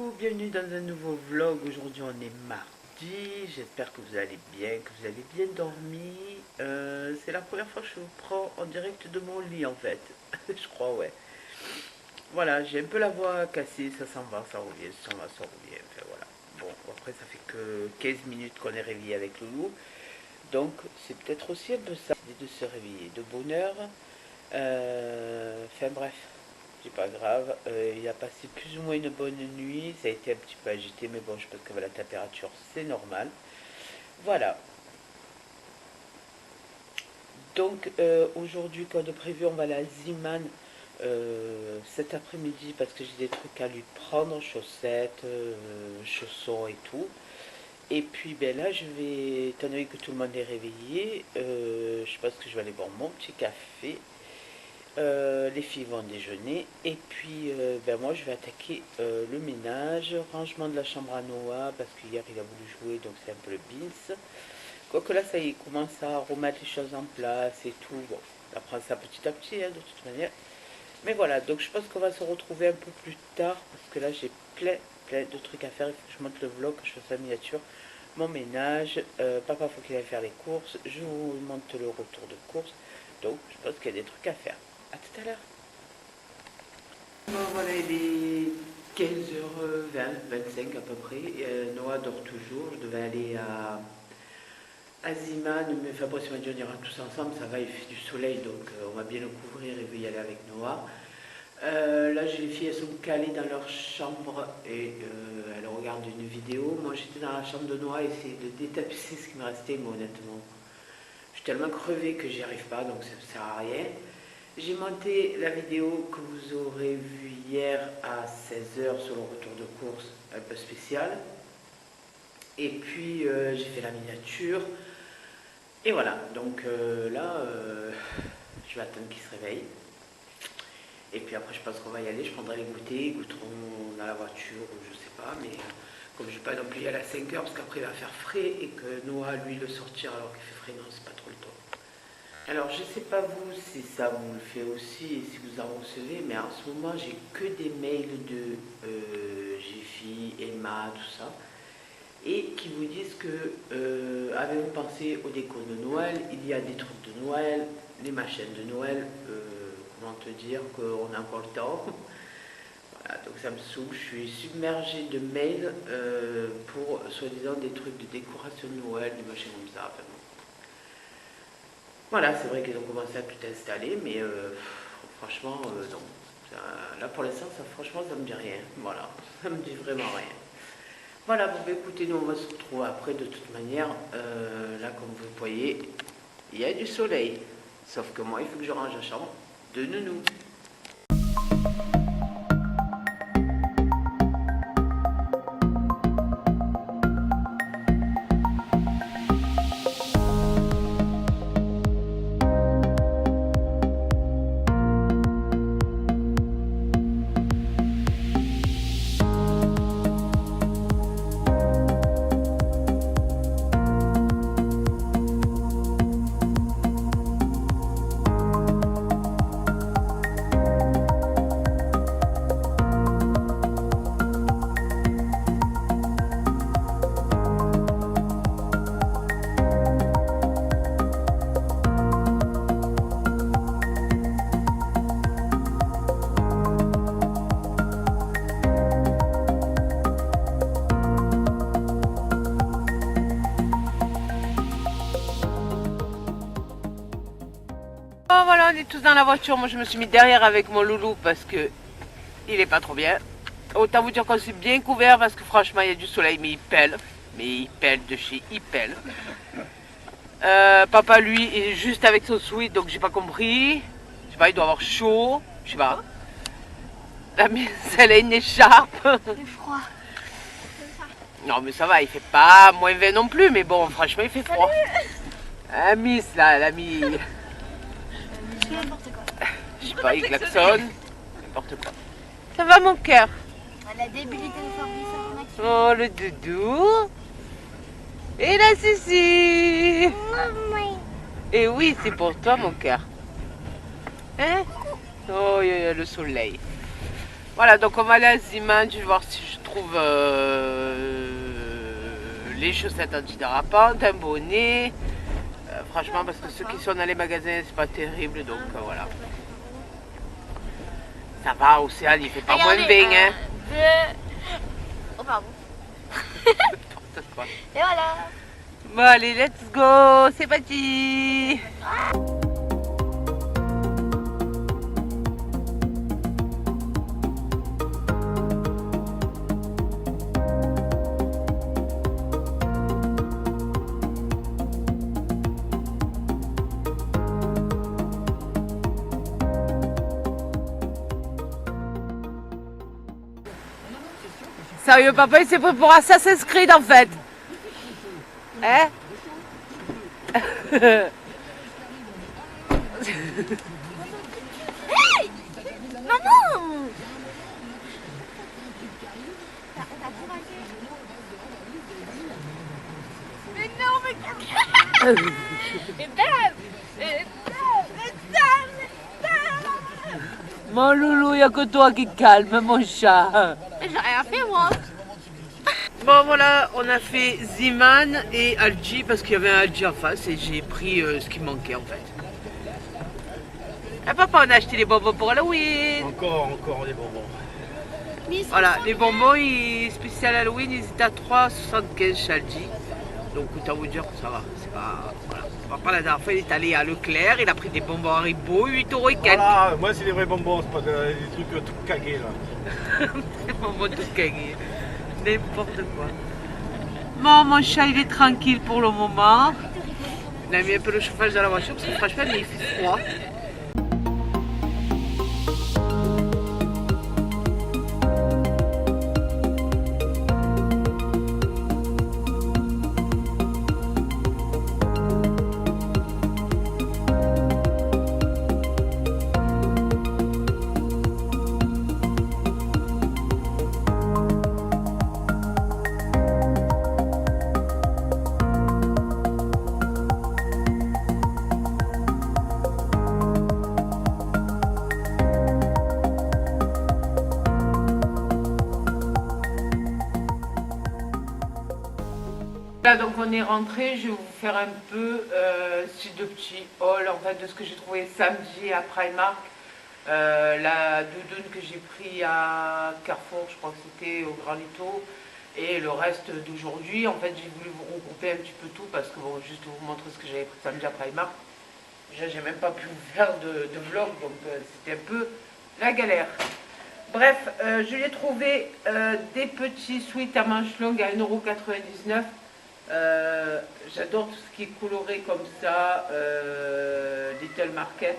coucou, bienvenue dans un nouveau vlog. Aujourd'hui on est mardi, j'espère que vous allez bien, que vous avez bien dormi. C'est la première fois que je vous prends en direct de mon lit en fait, je crois, ouais. Voilà, j'ai un peu la voix cassée, ça s'en va, ça revient, ça s'en va, ça revient, enfin voilà. Bon, après ça fait que 15 minutes qu'on est réveillé avec Loulou, donc c'est peut-être aussi un peu ça, de se réveiller de bonne heure. Enfin bref. C'est pas grave, il a passé plus ou moins une bonne nuit, ça a été un petit peu agité, mais bon, je pense qu'avec la température, c'est normal. Voilà. Donc, aujourd'hui, comme de prévu, on va aller à Ziman cet après-midi parce que j'ai des trucs à lui prendre, chaussettes, chaussons et tout. Et puis, ben là, je vais, étant donné que tout le monde est réveillé, je pense que je vais aller boire mon petit café. Les filles vont déjeuner et puis ben moi je vais attaquer le ménage, rangement de la chambre à Noah parce qu'hier il a voulu jouer donc c'est un peu le bins. Quoique là ça y est, il commence à remettre les choses en place et tout. Bon, on apprend ça petit à petit hein, de toute manière. Mais voilà, donc je pense qu'on va se retrouver un peu plus tard parce que là j'ai plein de trucs à faire. Il faut que je monte le vlog, que je fasse la miniature, mon ménage. Papa faut qu'il aille faire les courses. Je vous monte le retour de course. Donc je pense qu'il y a des trucs à faire. A tout à l'heure. Bon, voilà, il est 15h25 à peu près. Noah dort toujours. Je devais aller à Ziman, mais Fabrice m'a dit on ira tous ensemble. Ça va, il fait du soleil, donc on va bien le couvrir et y aller avec Noah. Là, les filles, elles sont calées dans leur chambre et elles regardent une vidéo. Moi, j'étais dans la chambre de Noah et essayer de détapisser ce qui me restait, mais honnêtement, je suis tellement crevée que j'y arrive pas, donc ça ne sert à rien. J'ai monté la vidéo que vous aurez vue hier à 16h sur le retour de course un peu spécial. Et puis j'ai fait la miniature. Et voilà, donc là, je vais attendre qu'il se réveille. Et puis après je pense qu'on va y aller, je prendrai les goûters, ils goûteront dans la voiture ou je sais pas. Mais comme je ne vais pas non plus y aller à 5h parce qu'après il va faire frais et que Noah lui le sortir alors qu'il fait frais, non c'est pas trop le temps. Alors, je ne sais pas vous si ça vous le fait aussi et si vous en recevez, mais en ce moment, j'ai que des mails de Jiffy, Emma, tout ça, et qui vous disent que avez-vous pensé au déco de Noël? Il y a des trucs de Noël, les machines de Noël, comment te dire qu'on a encore le temps. Voilà, donc ça me saoule, je suis submergée de mails pour soi-disant des trucs de décoration de Noël, des machines comme ça. Enfin, bon. Voilà, c'est vrai qu'ils ont commencé à tout installer, mais franchement, non. Là, pour l'instant, franchement, ça me dit rien. Voilà, ça me dit vraiment rien. Voilà, bon, bah, écoutez, nous, on va se retrouver après, de toute manière. Là, comme vous le voyez, il y a du soleil. Sauf que moi, il faut que je range la chambre de nounou. Oh, voilà, on est tous dans la voiture. Moi, je me suis mis derrière avec mon loulou parce que il est pas trop bien. Autant vous dire qu'on s'est bien couvert parce que franchement, il y a du soleil, mais il pèle. Mais il pèle de chez, il pèle. Papa, lui, est juste avec son sweat, donc j'ai pas compris. Je sais pas, il doit avoir chaud. Je sais pas. La mise, elle a une écharpe. Il fait froid. Non, mais ça va, il fait pas moins 20 non plus, mais bon, franchement, il fait froid. La Miss, là, elle a mis. N'importe quoi. Je sais pas, il klaxonne. N'importe quoi. Ça va, mon cœur? Elle a débilité le Fabrice en action. Oh, le doudou. Et la Sissi. Et oui, c'est pour toi, mon cœur. Hein? Oh, il y a le soleil. Voilà, donc on va aller à Ziman. Je vais voir si je trouve les chaussettes antidérapantes, un bonnet. Franchement, parce que ceux qui sont dans les magasins, c'est pas terrible, donc voilà. Ça va, Océane, il fait pas moins bien, hein. Oh, pardon. N'importe quoi. Et voilà. Bon, allez, let's go, c'est parti. Sérieux, papa, il s'est pris pour Assassin's Creed en fait. Hein? Hey, maman. Mais non, mais Mon loulou, il n'y a que toi qui calme, mon chat. j'ai rien fait moi. Bon voilà, on a fait Ziman et Algi parce qu'il y avait un Algi en face et j'ai pris ce qui manquait en fait. Ah papa, on a acheté les bonbons pour Halloween. Encore des bonbons. Voilà, les bonbons spécial Halloween, ils étaient à 3,75 chez Algi. Donc autant vous dire que ça va, c'est pas... Voilà. Papa la dernière fois il est allé à Leclerc, il a pris des bonbons Haribo, 8,4 €. Voilà, moi c'est des vrais bonbons, c'est pas des trucs tout cagués là. Des bonbons tout cagués. N'importe quoi. Bon, mon chat il est tranquille pour le moment. Il a mis un peu le chauffage dans la voiture parce que franchement il fait froid. Là donc on est rentré, je vais vous faire un peu de petits haul en fait de ce que j'ai trouvé samedi à Primark. La doudoune que j'ai pris à Carrefour, je crois que c'était au Grand Lito, et le reste d'aujourd'hui. En fait j'ai voulu vous regrouper un petit peu tout parce que bon, juste vous montrer ce que j'avais pris samedi à Primark. Déjà j'ai même pas pu vous faire de vlog, donc c'était un peu la galère. Bref, je lui ai trouvé des petits sweats à manches longues à 1,99 €. J'adore tout ce qui est coloré comme ça, Little Market,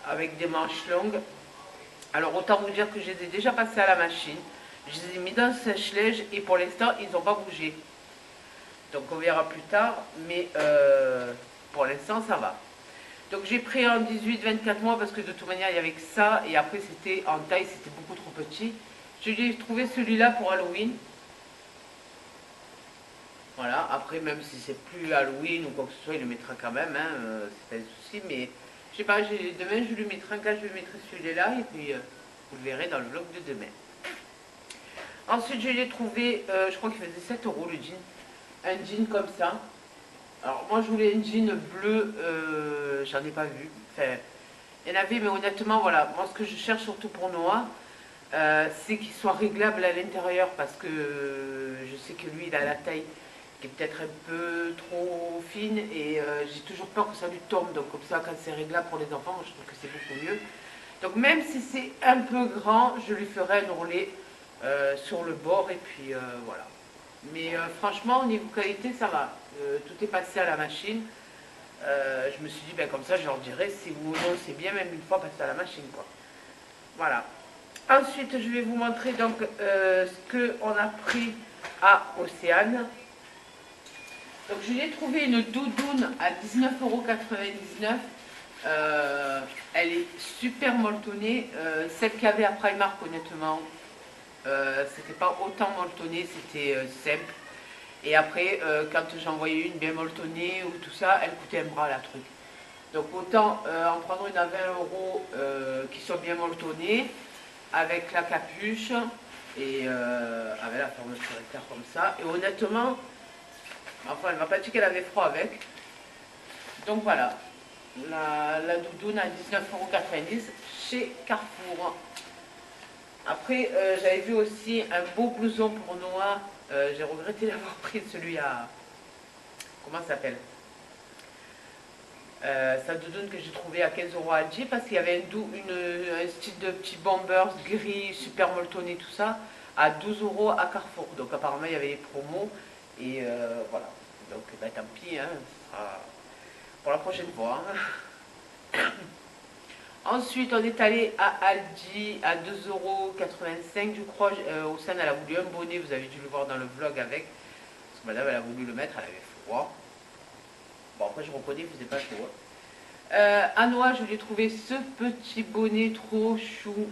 avec des manches longues. Alors autant vous dire que je les ai déjà passés à la machine, je les ai mis dans le sèche-linge et pour l'instant ils n'ont pas bougé. Donc on verra plus tard, mais pour l'instant ça va. Donc j'ai pris en 18-24 mois parce que de toute manière il y avait que ça et après c'était en taille, c'était beaucoup trop petit. Je lui ai trouvé celui-là pour Halloween. Voilà, après même si c'est plus Halloween ou quoi que ce soit, il le mettra quand même, hein, c'est pas un souci, mais je sais pas, demain je lui mettrai un cas, je lui mettrai celui-là et puis vous le verrez dans le vlog de demain. Ensuite je l'ai trouvé, je crois qu'il faisait 7 € le jean, un jean comme ça. Alors moi je voulais un jean bleu, j'en ai pas vu, enfin, il y en avait mais honnêtement voilà, moi ce que je cherche surtout pour Noah, c'est qu'il soit réglable à l'intérieur parce que je sais que lui il a la taille qui est peut-être un peu trop fine et j'ai toujours peur que ça lui tombe, donc comme ça quand c'est réglable pour les enfants, je trouve que c'est beaucoup mieux. Donc même si c'est un peu grand, je lui ferai un ourlet sur le bord et puis voilà. Mais franchement au niveau qualité ça va, tout est passé à la machine. Je me suis dit ben comme ça je leur dirai si vous ou non c'est bien même une fois passé à la machine quoi. Voilà. Ensuite je vais vous montrer donc ce qu'on a pris à Océane. Donc je lui ai trouvé une doudoune à 19,99 €. Elle est super molletonnée. Celle qu'il y avait à Primark honnêtement, c'était pas autant molletonné, c'était simple. Et après quand j'en voyais une bien molletonnée ou tout ça, elle coûtait un bras la truc. Donc autant en prendre une à 20 € qui soit bien molletonnée, avec la capuche. Et avec la fermeture éclair comme ça. Et honnêtement, enfin elle m'a pas dit qu'elle avait froid avec. Donc voilà, la doudoune à 19,90 € chez Carrefour. Après j'avais vu aussi un beau blouson pour Noah. J'ai regretté d'avoir pris celui à... Comment ça s'appelle, sa doudoune que j'ai trouvé à 15 € à Alger parce qu'il y avait un style de petit bombers gris, super molletonné, tout ça, à 12 € à Carrefour. Donc apparemment il y avait les promos et voilà. Donc bah, tant pis, hein, ce sera pour la prochaine fois. Hein. Ensuite on est allé à Aldi à 2,85 € je crois. Au sein elle a voulu un bonnet, vous avez dû le voir dans le vlog avec. Parce que madame elle a voulu le mettre, elle avait froid. Bon, après, je reconnais, il faisait pas chaud. À Noah, je lui ai trouvé ce petit bonnet trop chou.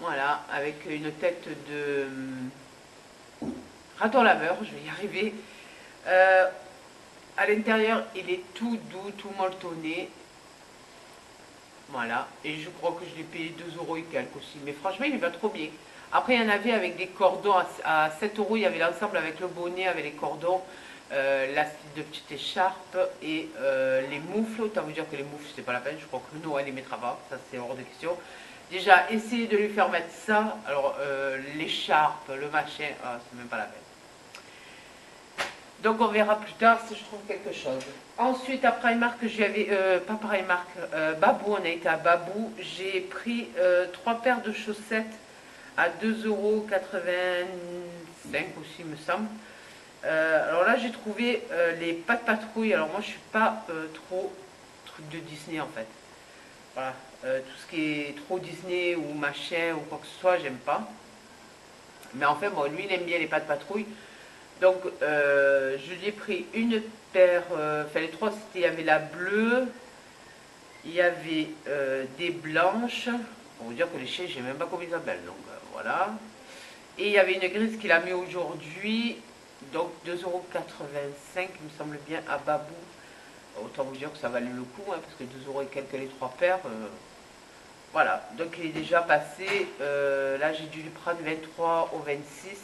Voilà, avec une tête de raton laveur, je vais y arriver. À l'intérieur, il est tout doux, tout molletonné. Voilà, et je crois que je l'ai payé 2 € et quelques aussi. Mais franchement, il va trop bien. Après, il y en avait avec des cordons à 7 €. Il y avait l'ensemble avec le bonnet, avec les cordons. La de petite écharpe et les moufles. Autant vous dire que les moufles c'est pas la peine, je crois que le Noël les mettra pas, ça c'est hors de question. Déjà essayez de lui faire mettre ça, alors l'écharpe, le machin, c'est même pas la peine. Donc on verra plus tard si je trouve quelque chose. Ensuite à Primark, j'avais pas Primark, Babou, on a été à Babou, j'ai pris 3 paires de chaussettes à 2,85 € aussi me semble. Alors là j'ai trouvé les Pattes Patrouille. Alors moi je suis pas trop truc de Disney en fait. Voilà, tout ce qui est trop Disney ou machin ou quoi que ce soit j'aime pas. Mais en fait bon lui il aime bien les Pattes Patrouille. Donc je lui ai pris une paire, enfin les trois c'était, il y avait la bleue, il y avait des blanches. Pour vous dire que les chiens je sais même pas comment ils s'appellent, donc voilà. Et il y avait une grise qu'il a mis aujourd'hui. Donc 2,85 € il me semble bien à Babou. Autant vous dire que ça valait le coup, hein, parce que 2 € et quelques les 3 paires. Voilà, donc il est déjà passé. Là j'ai dû lui prendre 23 ou 26. Parce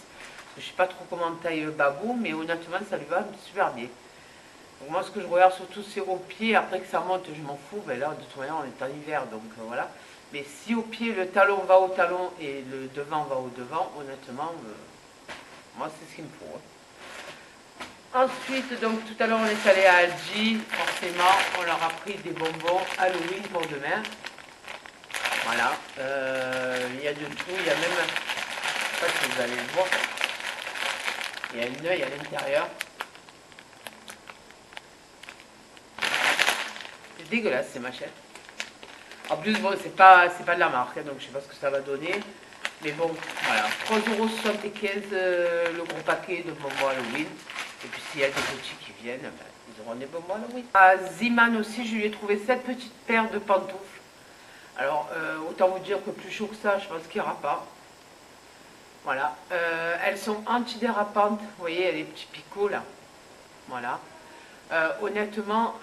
que je ne sais pas trop comment taille Babou, mais honnêtement ça lui va super bien. Donc moi ce que je regarde surtout c'est au pied. Après que ça monte je m'en fous. Ben là de toute manière on est en hiver, donc voilà. Mais si au pied le talon va au talon et le devant va au devant, honnêtement, moi c'est ce qu'il me faut. Hein. Ensuite, donc tout à l'heure on est allé à Aldi, forcément on leur a pris des bonbons Halloween pour demain. Voilà, il y a de tout, il y a même, je ne sais pas si vous allez le voir, il y a une œil à l'intérieur. C'est dégueulasse ces machettes. En plus bon c'est pas de la marque, hein, donc je sais pas ce que ça va donner. Mais bon, voilà, 3,75 € le gros paquet de bonbons Halloween. Et puis s'il y a des petits qui viennent, ben, ils auront des bonbons Halloween. À Ziman aussi, je lui ai trouvé cette petite paire de pantoufles. Alors, autant vous dire que plus chaud que ça, je pense qu'il n'y aura pas. Voilà. Elles sont antidérapantes. Vous voyez, il y a les petits picots là. Voilà. Honnêtement,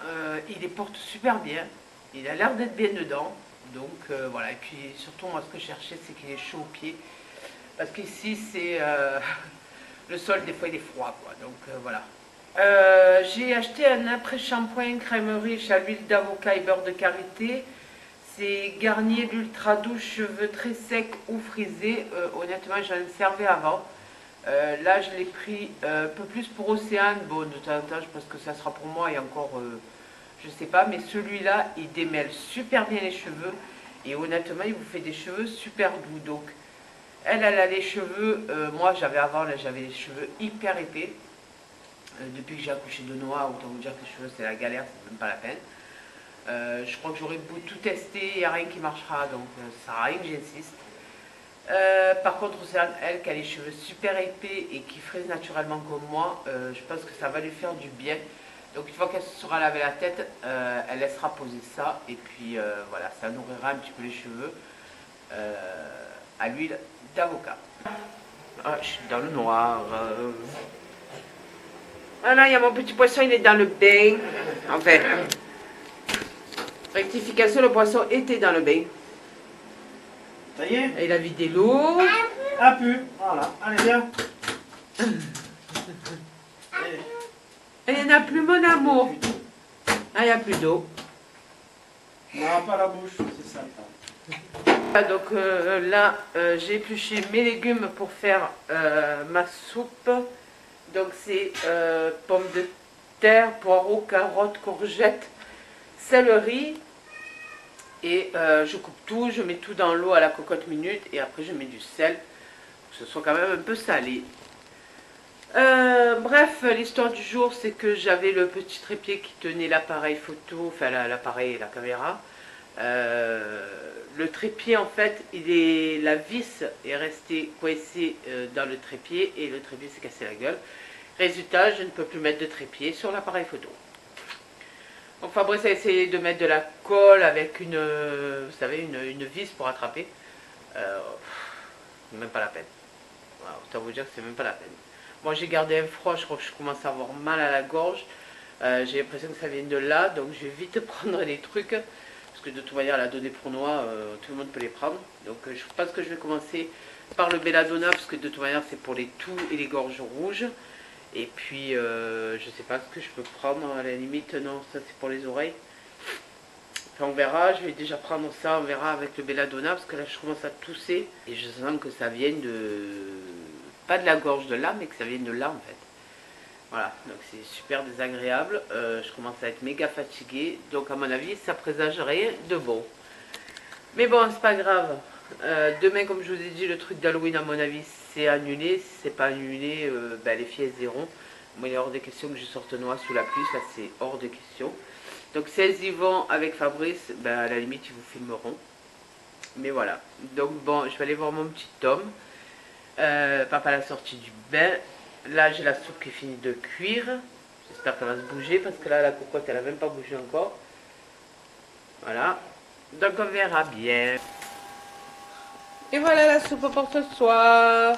il les porte super bien. Il a l'air d'être bien dedans. Donc voilà. Et puis surtout, moi, ce que je cherchais, c'est qu'il est chaud aux pieds. Parce qu'ici, c'est... le sol, des fois, il est froid, quoi. Donc, voilà. J'ai acheté un après-shampoing crème riche à l'huile d'avocat et beurre de karité. C'est Garnier l'ultra douce cheveux très secs ou frisés. Honnêtement, j'en servais avant. Là, je l'ai pris un peu plus pour Océane. Bon, de temps en temps, je pense que ça sera pour moi et encore, je sais pas. Mais celui-là, il démêle super bien les cheveux. Et honnêtement, il vous fait des cheveux super doux. Donc, elle a les cheveux, moi j'avais avant, là j'avais les cheveux hyper épais. Depuis que j'ai accouché de Noah, autant vous dire que les cheveux c'est la galère, c'est même pas la peine. Je crois que j'aurais beau tout tester, il n'y a rien qui marchera, donc ça sert à rien que j'insiste. Par contre, c'est elle qui a les cheveux super épais et qui frise naturellement comme moi, je pense que ça va lui faire du bien. Donc une fois qu'elle se sera lavé la tête, elle laissera poser ça et puis voilà, ça nourrira un petit peu les cheveux à l'huile d'avocat. Ah, je suis dans le noir. Voilà, il y a mon petit poisson, il est dans le bain. Enfin, rectification, le poisson était dans le bain. Ça y est? Il a vidé l'eau. Un peu, voilà. Allez, viens. Il n'y en a plus, mon amour. Ah, il n'y a plus d'eau. Non, pas la bouche, c'est ça. Donc là, j'ai épluché mes légumes pour faire ma soupe. Donc c'est pommes de terre, poireaux, carottes, courgettes, céleri. Et je coupe tout, je mets tout dans l'eau à la cocotte minute et après je mets du sel pour que ce soit quand même un peu salé. Bref, l'histoire du jour, c'est que j'avais le petit trépied qui tenait l'appareil photo, enfin l'appareil et la caméra. Le trépied, en fait, la vis est restée coincée dans le trépied et le trépied s'est cassé la gueule. Résultat, je ne peux plus mettre de trépied sur l'appareil photo. Donc Fabrice a essayé de mettre de la colle avec vous savez, une vis pour attraper. Même pas la peine. Voilà, autant vous dire que c'est même pas la peine. Moi j'ai gardé un froid, je crois que je commence à avoir mal à la gorge. J'ai l'impression que ça vient de là, donc je vais vite prendre les trucs. Parce que de toute manière, la donnée pronois, tout le monde peut les prendre. Donc je pense que je vais commencer par le belladonna, parce que de toute manière c'est pour les toux et les gorges rouges. Et puis je sais pas ce que je peux prendre, à la limite, non, ça c'est pour les oreilles. Enfin on verra, je vais déjà prendre ça, on verra avec le belladonna, parce que là je commence à tousser. Et je sens que ça vient pas de la gorge de là, mais que ça vient de là en fait. Voilà, donc c'est super désagréable, je commence à être méga fatiguée, donc à mon avis ça présage rien de bon. Mais bon, c'est pas grave, demain comme je vous ai dit, le truc d'Halloween à mon avis c'est annulé, si c'est pas annulé, les filles elles iront. Moi il est hors de question que je sorte noix sous la pluie, ça c'est hors de question. Donc si elles y vont avec Fabrice, à la limite ils vous filmeront. Mais voilà, donc bon, je vais aller voir mon petit Tom, papa à la sortie du bain. Là, j'ai la soupe qui est finie de cuire. J'espère qu'elle va se bouger parce que là, la cocotte, elle n'a même pas bougé encore. Voilà. Donc, on verra bien. Et voilà la soupe pour ce soir.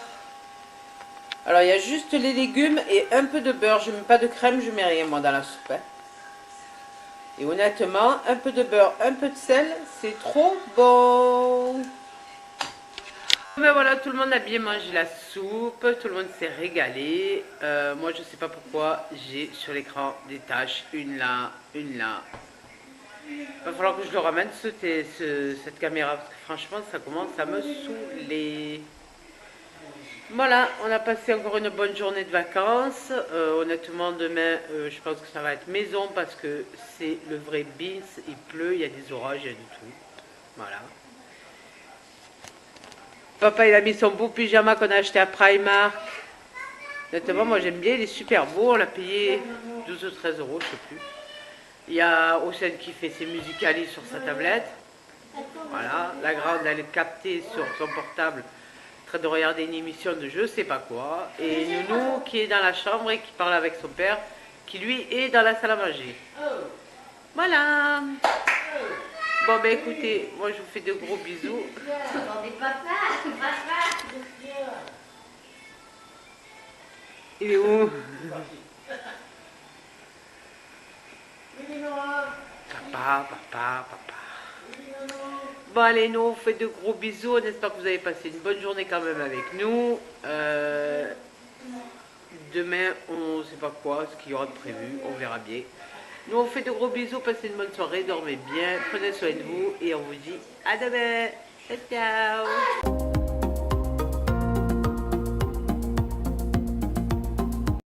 Alors, il y a juste les légumes et un peu de beurre. Je ne mets pas de crème, je ne mets rien, moi, dans la soupe. Hein. Et honnêtement, un peu de beurre, un peu de sel, c'est trop bon. Ben voilà, tout le monde a bien mangé la soupe, tout le monde s'est régalé. Moi, je sais pas pourquoi j'ai sur l'écran des taches, une là, une là. Il va falloir que je le ramène cette caméra parce que franchement, ça commence à me saouler. Voilà, on a passé encore une bonne journée de vacances. Honnêtement, demain, je pense que ça va être maison parce que c'est le vrai Beans. Il pleut, il y a des orages, il y a du tout. Voilà. Papa il a mis son beau pyjama qu'on a acheté à Primark. Honnêtement moi j'aime bien, il est super beau, on l'a payé 12 ou 13 euros, je sais plus. Il y a Océane qui fait ses musicali sur sa tablette. Voilà, la grande elle est captée sur son portable, en train de regarder une émission de je sais pas quoi. Et Nounou qui est dans la chambre et qui parle avec son père, qui lui est dans la salle à manger. Voilà. Bon ben écoutez, moi je vous fais de gros bisous. Il est où? Papa. Bon allez, nous on fait de gros bisous. On espère que vous avez passé une bonne journée quand même avec nous. Demain, on ne sait pas quoi, ce qu'il y aura de prévu, on verra bien. Nous on fait de gros bisous, passez une bonne soirée, dormez bien, prenez soin de vous et on vous dit à demain. Ciao.